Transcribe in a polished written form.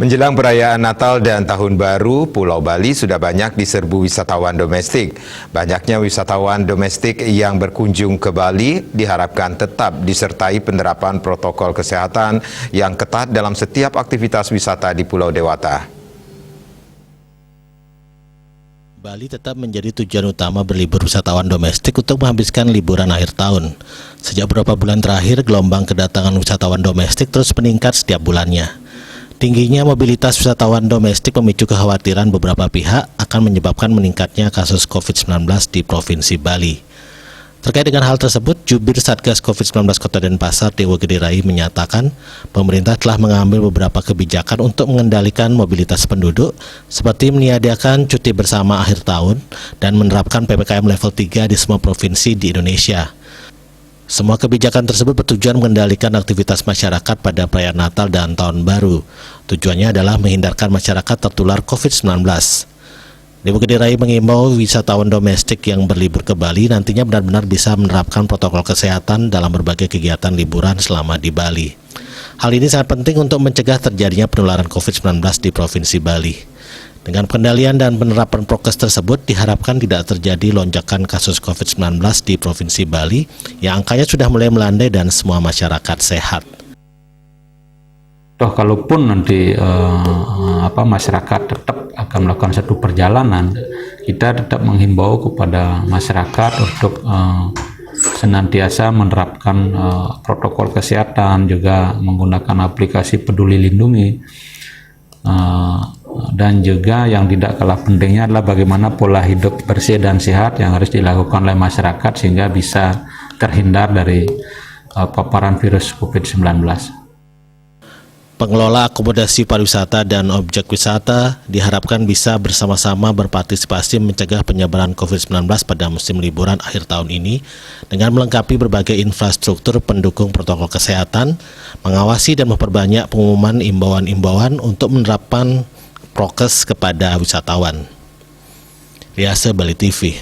Menjelang perayaan Natal dan Tahun Baru, Pulau Bali sudah banyak diserbu wisatawan domestik. Banyaknya wisatawan domestik yang berkunjung ke Bali diharapkan tetap disertai penerapan protokol kesehatan yang ketat dalam setiap aktivitas wisata di Pulau Dewata. Bali tetap menjadi tujuan utama berlibur wisatawan domestik untuk menghabiskan liburan akhir tahun. Sejak beberapa bulan terakhir, gelombang kedatangan wisatawan domestik terus meningkat setiap bulannya. Tingginya mobilitas wisatawan domestik memicu kekhawatiran beberapa pihak akan menyebabkan meningkatnya kasus COVID-19 di Provinsi Bali. Terkait dengan hal tersebut, Jubir Satgas COVID-19 Kota Denpasar, Dewa Gede Rai, menyatakan pemerintah telah mengambil beberapa kebijakan untuk mengendalikan mobilitas penduduk, seperti menyediakan cuti bersama akhir tahun dan menerapkan PPKM level 3 di semua provinsi di Indonesia. Semua kebijakan tersebut bertujuan mengendalikan aktivitas masyarakat pada perayaan Natal dan Tahun Baru. Tujuannya adalah menghindarkan masyarakat tertular COVID-19. Dewa Gede Rai mengimbau wisatawan domestik yang berlibur ke Bali nantinya benar-benar bisa menerapkan protokol kesehatan dalam berbagai kegiatan liburan selama di Bali. Hal ini sangat penting untuk mencegah terjadinya penularan COVID-19 di Provinsi Bali. Dengan pengendalian dan penerapan prokes tersebut, diharapkan tidak terjadi lonjakan kasus COVID-19 di Provinsi Bali yang angkanya sudah mulai melandai dan semua masyarakat sehat. Kalaupun nanti masyarakat tetap akan melakukan satu perjalanan, kita tetap menghimbau kepada masyarakat untuk senantiasa menerapkan protokol kesehatan, juga menggunakan aplikasi Peduli Lindungi. Dan juga yang tidak kalah pentingnya adalah bagaimana pola hidup bersih dan sehat yang harus dilakukan oleh masyarakat sehingga bisa terhindar dari paparan virus COVID-19. Pengelola akomodasi pariwisata dan objek wisata diharapkan bisa bersama-sama berpartisipasi mencegah penyebaran COVID-19 pada musim liburan akhir tahun ini dengan melengkapi berbagai infrastruktur pendukung protokol kesehatan, mengawasi dan memperbanyak pengumuman imbauan-imbauan untuk menerapkan prokes kepada wisatawan. Riasa Bali TV.